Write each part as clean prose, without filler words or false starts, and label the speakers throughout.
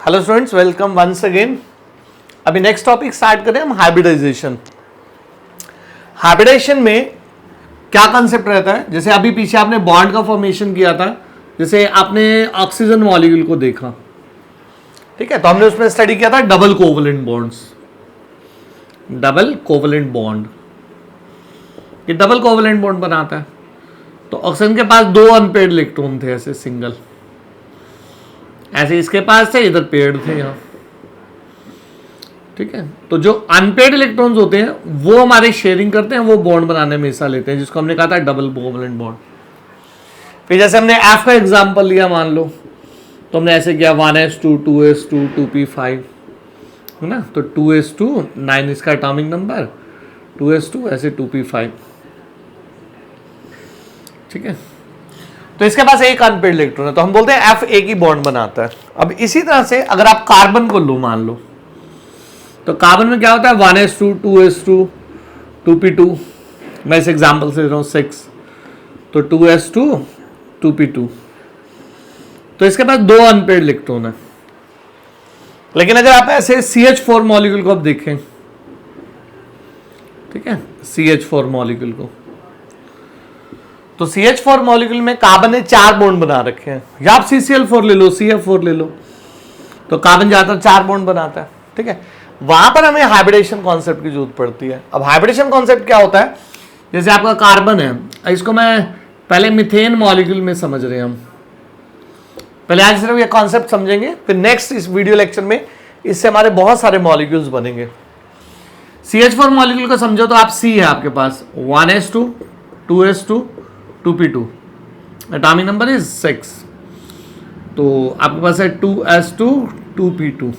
Speaker 1: Hello students, welcome once again. अभी next topic start करें हम, हाइब्रिडाइजेशन। हाइब्रिडाइजेशन में क्या कंसेप्ट रहता है, जैसे अभी पीछे आपने बॉन्ड का फॉर्मेशन किया था, जैसे आपने ऑक्सीजन मॉलिक्यूल को देखा, ठीक है, तो हमने उसमें स्टडी किया था double covalent bonds. Double covalent bond, ये डबल कोवलेंट बॉन्ड बनाता है। तो ऑक्सीजन के पास दो अनपेयर्ड इलेक्ट्रॉन थे, ऐसे सिंगल, ऐसे इसके पास थे, इधर पेयर्ड थे यहाँ, ठीक है। तो जो अनपेयर्ड इलेक्ट्रॉन्स होते हैं वो हमारे शेयरिंग करते हैं, वो बॉन्ड बनाने में हिस्सा लेते हैं, जिसको हमने कहा था डबल कोवलेंट बॉन्ड। फिर जैसे हमने एफ का एग्जांपल लिया, मान लो, तो हमने ऐसे किया 1s2 2s2 2p5, है ना। तो 2s2 9 इसका एटॉमिक नंबर, 2s2 ऐसे 2p5, ठीक है। तो इसके पास एक अनपेयर्ड इलेक्ट्रॉन है, तो हम बोलते हैं एफ एक ही बॉन्ड बनाता है। अब इसी तरह से अगर आप कार्बन को लो, मान लो, तो कार्बन में क्या होता है 1s2 2s2 2p2, मैं इस एग्जांपल से दे रहा हूं 6, तो 2s2 2p2, तो इसके पास दो अनपेयर्ड इलेक्ट्रॉन है। लेकिन अगर आप ऐसे CH4 मॉलिक्यूल को आप देखें, ठीक है, CH4 मॉलिक्यूल को, तो CH4 मॉलिक्यूल में कार्बन ने 4 बॉन्ड बना रखे हैं, या आप CCl4 ले लो, CF4 ले लो, तो कार्बन ज्यादातर 4 बॉन्ड बनाता है, ठीक है। वहां पर हमें हाइब्रिडेशन कॉन्सेप्ट की जरूरत पड़ती है। अब हाइब्रिडेशन कॉन्सेप्ट क्या होता है, जैसे आपका कार्बन है, इसको मैं पहले मीथेन मॉलिक्यूल में समझ रहे हैं हम, पहले आज सिर्फ ये कॉन्सेप्ट समझेंगे, फिर नेक्स्ट इस वीडियो लेक्चर में इससे हमारे बहुत सारे मॉलिक्यूल्स बनेंगे। CH4 मॉलिक्यूल को समझो तो आप C है आपके पास 1s2 2s2 2p2, atomic number is 6, तो आपके पास है 2s2 2p2,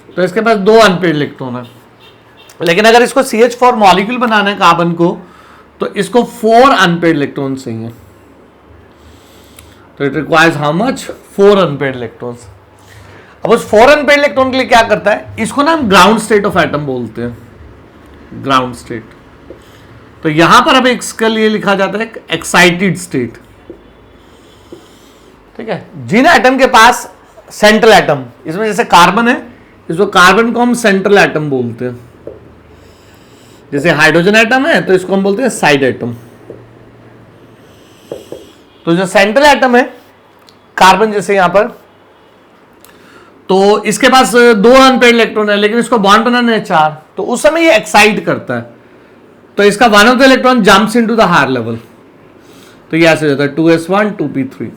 Speaker 1: तो इसके पास दो अनपेयर्ड इलेक्ट्रॉन है। लेकिन अगर इसको CH4 मॉलिक्यूल बनाना है कार्बन को, तो इसको 4 अनपेयर्ड इलेक्ट्रॉन चाहिए। तो it requires how much, 4 unpaired electrons. अब उस 4 अनपेयर्ड इलेक्ट्रॉन के लिए क्या करता है, इसको ना हम ग्राउंड स्टेट ऑफ एटम बोलते हैं, ग्राउंड स्टेट। तो यहां पर अब इसके लिए लिखा जाता है एक्साइटेड स्टेट, ठीक है। जिन एटम के पास सेंट्रल एटम, इसमें जैसे कार्बन है, इसको कार्बन को हम सेंट्रल एटम बोलते हैं। जैसे हाइड्रोजन एटम है तो इसको हम बोलते हैं साइड एटम। तो जो सेंट्रल एटम है कार्बन, जैसे यहां पर, तो इसके पास दो अनपेयर्ड इलेक्ट्रॉन है, लेकिन इसको बॉन्ड बनाने हैं 4, तो उस समय ये एक्साइट करता है, तो इसका one of the electron jumps into the higher level, तो ये ऐसे जाता है 2s1 2p3,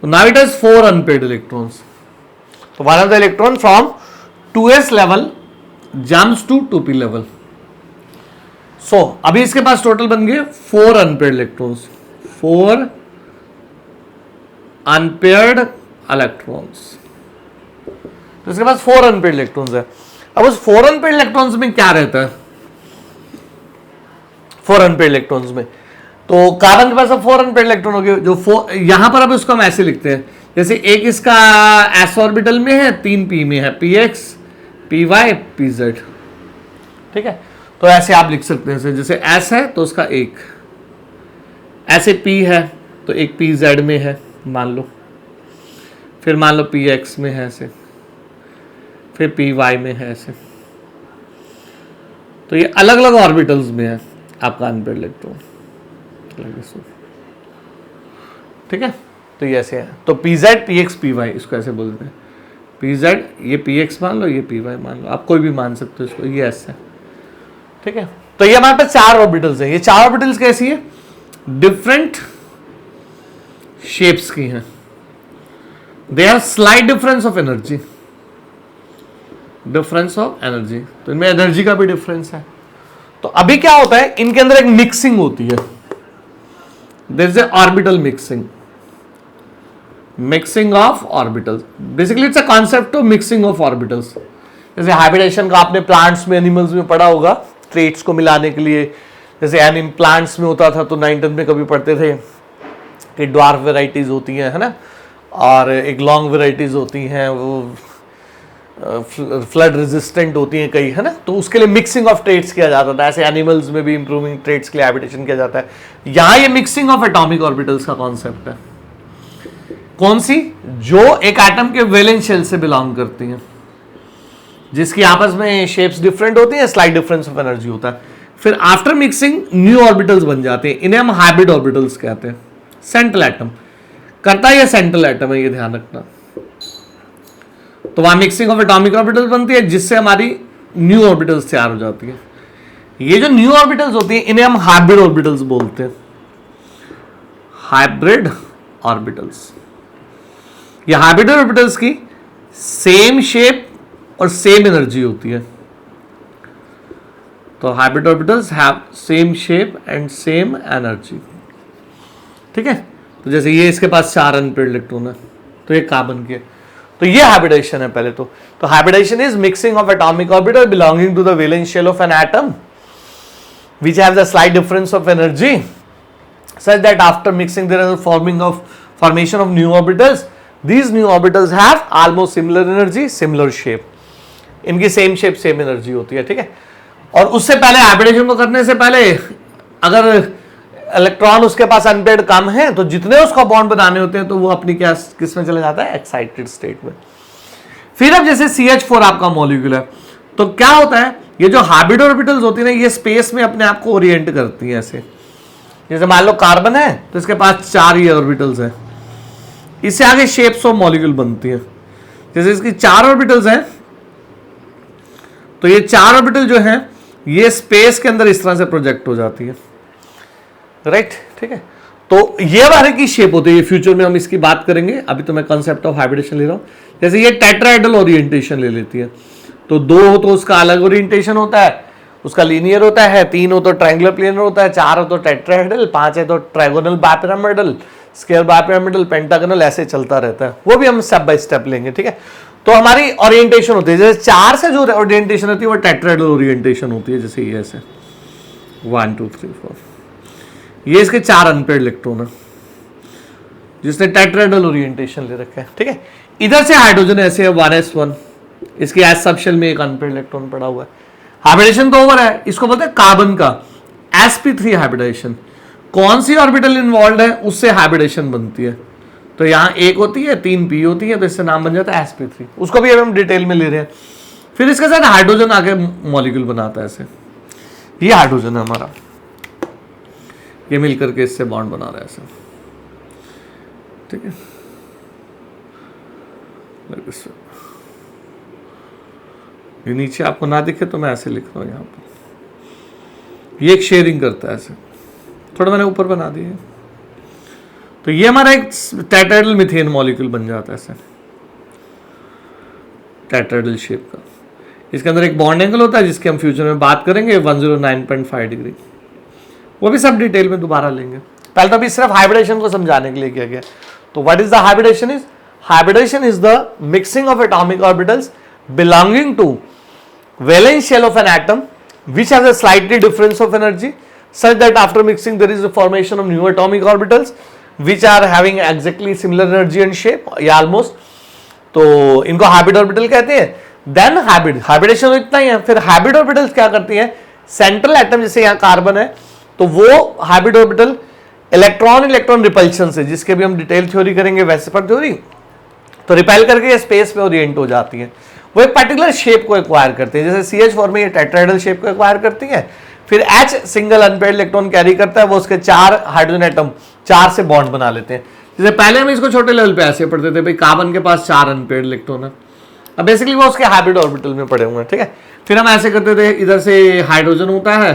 Speaker 1: तो now it has 4 unpaired electrons. तो one of the electron from 2s level jumps to 2p level. So अभी इसके पास टोटल बन गए 4 अनपेयर्ड इलेक्ट्रॉन्स, 4 अनपेयर्ड इलेक्ट्रॉन्स, तो इसके पास 4 अनपेयर्ड इलेक्ट्रॉन्स है। अब उस 4 अनपेयर्ड इलेक्ट्रॉन्स में क्या रहता है, 4 अनपेयर्ड इलेक्ट्रॉन्स में, तो कार्बन के पास अब 4 अनपेयर्ड इलेक्ट्रॉन हो गए, जो 4 यहां पर, अब उसको हम ऐसे लिखते हैं, जैसे एक इसका s ऑर्बिटल में है, 3 p में है, px py pz, ठीक है। तो ऐसे आप लिख सकते हैं, जैसे s है तो उसका एक, ऐसे p है तो एक pz में है मान लो, फिर मान लो px में है ऐसे, फिर py में है ऐसे, तो ये अलग अलग ऑर्बिटल्स में है आपका अनपेयर्ड इलेक्ट्रॉन, ठीक है। तो ये ऐसे है, तो pz px py इसको ऐसे बोलते हैं, pz ये px मान लो, ये py मान लो, आप कोई भी मान सकते हो इसको, ये s है, ठीक है। तो ये हमारे पास 4 ऑर्बिटल्स हैं। ये 4 ऑर्बिटल्स कैसी है, डिफरेंट शेप्स की हैं, they have slight difference of energy, difference of energy, तो इनमें एनर्जी का भी डिफरेंस है। तो अभी क्या होता है, इनके अंदर एक मिक्सिंग होती है, there is a orbital mixing, mixing of orbitals, basically it's a concept of mixing of orbitals. जैसे हाइब्रिडेशन का आपने प्लांट्स में, एनिमल्स में पढ़ा होगा, ट्रेट्स को मिलाने के लिए, जैसे प्लांट्स में होता था, तो 9th में कभी पढ़ते थे कि ड्वार्फ वेराइटीज होती हैं, है ना, और एक लॉन्ग वेराइटीज होती हैं, वो फ्लड रेजिस्टेंट होती हैं कई, है ना, तो उसके लिए मिक्सिंग ऑफ ट्रेट्स किया जाता था। ऐसे एनिमल्स में भी इंप्रूविंग ट्रेट्स के लिए हाइब्रिडेशन किया जाता है। यहाँ ये मिक्सिंग ऑफ एटॉमिक ऑर्बिटल्स का कॉन्सेप्ट है। कौन सी? जो एक एटम के वैलेंस शेल से बिलोंग करती हैं, जिसकी आपस में शेप्स डिफरेंट होती हैं, स्लाइट डिफरेंस ऑफ एनर्जी होता है। फिर आफ्टर मिक्सिंग न्यू ऑर्बिटल्स बन जाते हैं, इन्हें हम हाइब्रिड ऑर्बिटल्स कहते हैं। सेंट्रल एटम करता है, ये सेंट्रल एटम है, ये ध्यान रखना। तो वहां मिक्सिंग ऑफ एटॉमिक ऑर्बिटल्स बनती है, जिससे हमारी न्यू ऑर्बिटल्स तैयार हो जाती है। ये जो न्यू ऑर्बिटल्स होती हैं, इन्हें हम हाइब्रिड ऑर्बिटल्स बोलते हैं। हाइब्रिड ऑर्बिटल्स, ये हाइब्रिड ऑर्बिटल्स की सेम शेप और सेम एनर्जी होती है। तो hybrid orbitals have same shape and same energy, ठीक है। तो जैसे ये इसके पास 4 अनपेयर्ड इलेक्ट्रॉन है, तो ये कार्बन के, तो ये हाइब्रिडेशन है पहले तो hybridization is mixing of atomic orbital belonging to the valence shell of an atom which have the slight difference of energy such that after mixing there is a formation of new orbitals. These new orbitals have almost similar energy, similar shape. इनकी same shape same energy होती है, ठीक है। और उससे पहले hybridisation को करने से पहले अगर इलेक्ट्रॉन उसके पास अनपेयर्ड कम है तो जितने उसको बॉन्ड बनाने होते हैं तो वो अपनी क्या किस में चले जाता है? एक्साइटेड स्टेट में। फिर अब जैसे CH4 आपका मॉलिक्यूल है, तो क्या होता है, ये जो हाइब्रिड ऑर्बिटल्स होती है ना, ये स्पेस में अपने आप को ओरिएंट करती हैं ऐसे। जैसे मान लो कार्बन है तो इसके पास 4 ये ऑर्बिटल्स हैं, इससे आगे शेप्स ऑफ मॉलिक्यूल बनती है। जैसे इसकी 4 ऑर्बिटल्स हैं, तो ये 4 ऑर्बिटल जो हैं ये स्पेस के अंदर इस तरह से प्रोजेक्ट हो जाती है, राइट, ठीक है। तो ये बारे की शेप होती है, ये फ्यूचर में हम इसकी बात करेंगे, अभी तो मैं कंसेप्ट ऑफ हाइब्रिडेशन ले रहा हूं। जैसे ये टेट्राहेड्रल ओरिएंटेशन ले लेती है, तो 2 हो तो उसका अलग ओरिएंटेशन होता है, उसका लीनियर होता है, 3 हो तो ट्रायंगुलर प्लेनर होता है, 4 हो तो टेट्राहेड्रल, 5 है तो trigonal bipyramidal, square bipyramidal, pentagonal, ऐसे चलता रहता है। वो भी हम स्टेप बाय स्टेप लेंगे, ठीक है। तो हमारी ओरिएंटेशन होती है, जैसे 4 से जो ओरिएंटेशन होती है वो टेट्राहेड्रल ओरिएंटेशन होती है। जैसे ये ऐसे 1 2 3 4, ये इसके 4 अनपेयर्ड इलेक्ट्रॉन है जिसने टेट्राहेड्रल ओरिएंटेशन ले रखा है, ठीक है। इधर से हाइड्रोजन ऐसे है 1s1, इसकी एस सबशेल में एक अनपेयर्ड इलेक्ट्रॉन पड़ा हुआ है। हाइब्रिडेशन तो ओवर है, इसको बोलते हैं कार्बन का sp3 हाइब्रिडेशन। कौन सी ऑर्बिटल इन्वॉल्व है उससे हाइब्रिडेशन बनती है, तो यहां 1 होती है, 3 p होती है, तो इससे नाम बन जाता है sp3। उसको भी हम डिटेल में ले रहे हैं। फिर इसके साथ हाइड्रोजन आगे मॉलिक्यूल बनाता है ऐसे, ये हाइड्रोजन है हमारा, ये मिलकर के इससे बॉन्ड बना रहा है ऐसे, ठीक है। ये नीचे आपको ना दिखे तो मैं ऐसे लिख रहा हूं यहाँ पर, ये एक शेयरिंग करता है ऐसे, थोड़ा मैंने ऊपर बना दिया। तो ये हमारा एक टेट्राहेड्रल मीथेन मॉलिक्यूल बन जाता है ऐसे, टेट्राहेड्रल शेप का। इसके अंदर एक बॉन्ड एंगल होता है जिसकी हम फ्यूचर में बात करेंगे, 109.5 डिग्री। वो भी सब डिटेल में दोबारा लेंगे, पहले तो अभी सिर्फ हाइब्रिडेशन को समझाने के लिए किया गया। तो what is the hybridization is? Hybridation is the mixing of atomic orbitals belonging to valence shell of an atom which has a slightly difference of energy such that after mixing there is a formation of new atomic orbitals which are having exactly similar energy and shape या almost, तो इनको hybrid orbital कहते हैं। Then hybridisation तो इतना ही है। फिर hybrid orbitals क्या करती हैं, सेंट्रल एटम जैसे यहाँ कार्बन है तो वो हाइब्रिड ऑर्बिटल इलेक्ट्रॉन रिपल्शन से, जिसके भी हम डिटेल थ्योरी करेंगे वैसे पर थ्योरी, तो रिपेल करके ये स्पेस में ओरिएंट हो जाती है। वो एक पर्टिकुलर शेप को एक्वायर करती है, जैसे CH4 में ये टेट्राहेड्रल शेप को एक्वायर करती है। फिर H single unpaired electron carry करता है, वो उसके 4 हाइड्रोजन एटम 4 से बॉन्ड बना लेते हैं। जैसे पहले हम इसको छोटे लेवल पे ऐसे पढ़ते थे, भाई कार्बन के पास 4 अनपेयर्ड इलेक्ट्रॉन है, अब बेसिकली वो उसके हाइब्रिड ऑर्बिटल में पड़े हुए हैं, ठीक है। फिर हम ऐसे करते थे, इधर से हाइड्रोजन होता है,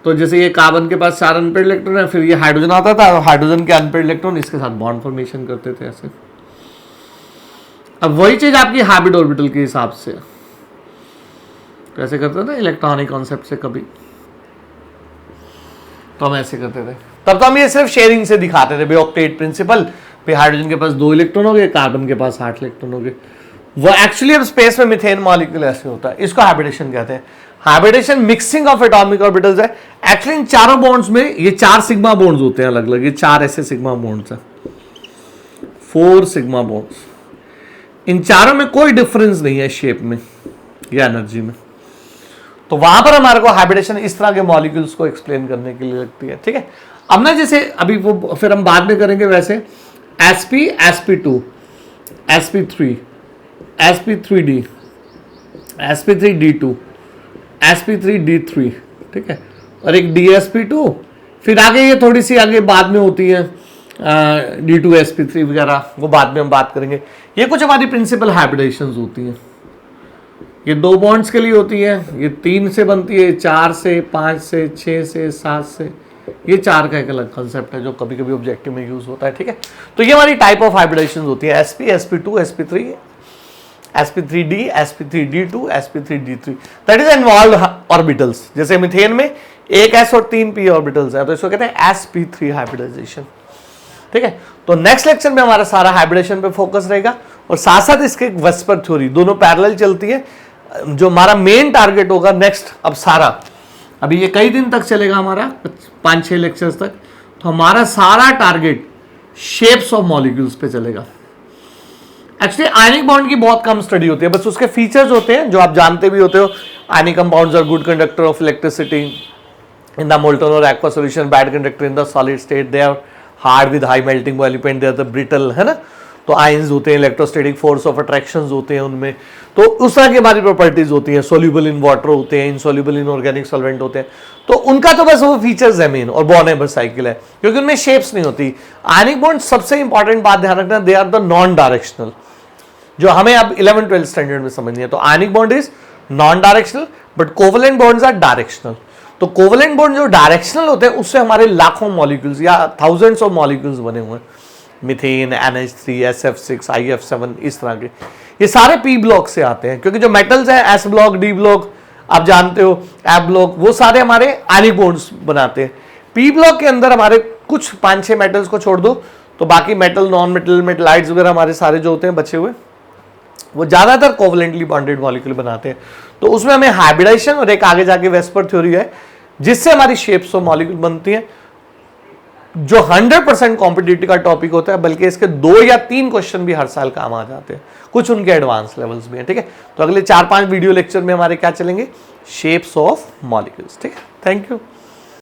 Speaker 1: तो जैसे ये कार्बन के पास 4 अनपेयर्ड इलेक्ट्रॉन है, फिर ये हाइड्रोजन आता था, हाइड्रोजन के अनपेयर्ड इलेक्ट्रॉन इसके साथ बॉन्ड फॉर्मेशन करते थे ऐसे। अब वही चीज आपकी हाइब्रिड ऑर्बिटल के हिसाब से कैसे करते थे इलेक्ट्रॉनिक कॉन्सेप्ट से, कभी तो हम ऐसे करते थे। तब तो हम ये सिर्फ शेयरिंग से दिखाते थे, भाई ऑक्टेट प्रिंसिपल, भाई हाइड्रोजन के पास 2 इलेक्ट्रॉन हो गए, कार्बन के पास 8 इलेक्ट्रॉन हो गए। वो एक्चुअली अब स्पेस में मिथेन मॉलिक्यूल ऐसे होता है, इसको हाइब्रिडेशन कहते हैं। Hybridization mixing of atomic orbitals है। एक्चुअली इन चारों बॉन्ड्स में ये 4 सिग्मा बॉन्ड्स होते हैं अलग अलग, ये 4 ऐसे सिग्मा बॉन्ड्स हैं, 4 सिग्मा बॉन्ड्स। इन चारों में कोई डिफरेंस नहीं है शेप में या एनर्जी में, तो वहां पर हमारे को हाइब्रिडेशन इस तरह के मॉलिक्यूल्स को एक्सप्लेन करने के लिए लगती है, ठीक है। अब ना जैसे अभी वो फिर हम बाद में करेंगे, वैसे sp sp2 sp3 sp3d sp3d2 sp3d3, ठीक है, और एक dsp2, फिर आगे ये थोड़ी सी आगे बाद में होती है d2 sp3 वगैरह, वो बाद में हम बात करेंगे। ये कुछ हमारी प्रिंसिपल हाइब्रिडेशंस होती हैं। ये 2 बॉन्ड्स के लिए होती है, ये 3 से बनती है, 4 से, 5 से, 6 से, 7 से, ये 4 का एक अलग कंसेप्ट है जो कभी कभी ऑब्जेक्टिव में यूज होता है, ठीक है। तो ये हमारी टाइप ऑफ हाइब्रिडेशन होती है, sp sp2 sp3 sp3d sp3d2 sp3d3, that is involve orbitals. जैसे मीथेन में एक s और 3 p ऑर्बिटल्स है, तो इसको कहते हैं sp3 हाइब्रिडाइजेशन, ठीक है। तो नेक्स्ट लेक्चर में हमारा सारा हाइब्रिडेशन पे फोकस रहेगा और साथ साथ इसके वेस्पर थ्योरी, दोनों पैरेलल चलती है। जो हमारा मेन टारगेट होगा नेक्स्ट, अब सारा, अभी ये कई दिन तक चलेगा हमारा, 5-6 लेक्चर्स तक, तो हमारा सारा टारगेट शेप्स ऑफ मॉलिक्यूल्स पे चलेगा। एक्चुअली आयनिक बॉन्ड की बहुत कम स्टडी होती है, बस उसके फीचर्स होते हैं जो आप जानते भी होते हो। Ionic compounds are good conductor of electricity in the molten और aqua solution, bad conductor in the solid state, they are hard with high melting point, they are the brittle, है ना। तो आयंस होते हैं, इलेक्ट्रोस्टैटिक फोर्स ऑफ अट्रैक्शंस होते हैं उनमें, तो उस तरह की हमारी प्रॉपर्टीज होती हैं। सोल्यूबल इन वाटर होते हैं, इनसोल्यूबल इन ऑर्गेनिक सॉल्वेंट होते हैं, तो उनका तो बस वो फीचर्स है मेन, और बॉन्ड बस साइकिल है, क्योंकि उनमें शेप्स नहीं होती। आयनिक बॉन्ड सबसे इंपॉर्टेंट बात ध्यान रखना, they are the non directional, जो हमें अब 11-12 स्टैंडर्ड में समझनी है। तो ionic bond is non directional, but covalent bonds are directional. तो कोवेलेंट बॉन्ड जो डायरेक्शनल होते हैं उससे हमारे लाखों मॉलिक्यूल्स या थाउजेंड्स ऑफ मॉलिक्यूल्स बने हुए हैं, मीथेन, NH3, SF6, IF7, इस तरह के, ये सारे p ब्लॉक से आते हैं, क्योंकि जो मेटल्स हैं S ब्लॉक, D ब्लॉक आप जानते हो, F ब्लॉक, वो सारे हमारे आयनिक बॉन्ड्स बनाते हैं। p ब्लॉक के अंदर हमारे कुछ 5-6 मेटल्स को छोड़ दो, तो बाकी मेटल, नॉन मेटल, मेटलाइड्स वगैरह हमारे सारे जो होते हैं बचे हुए, वो ज्यादातर कोवेलेंटली बॉन्डेड मॉलिक्यूल बनाते हैं। तो उसमें हमें हाइब्रिडाइजेशन और एक आगे जाके वेस्पर थ्योरी है, जिससे हमारी शेप्स ऑफ मॉलिक्यूल बनती हैं, जो 100% कॉम्पिटिटिव का टॉपिक होता है, बल्कि इसके 2 या 3 क्वेश्चन भी हर साल काम आ जाते हैं, कुछ उनके एडवांस लेवल्स भी हैं, ठीक है। तो अगले 4-5 वीडियो लेक्चर में हमारे क्या चलेंगे, शेप्स ऑफ मॉलिक्यूल्स, ठीक है। Thank you.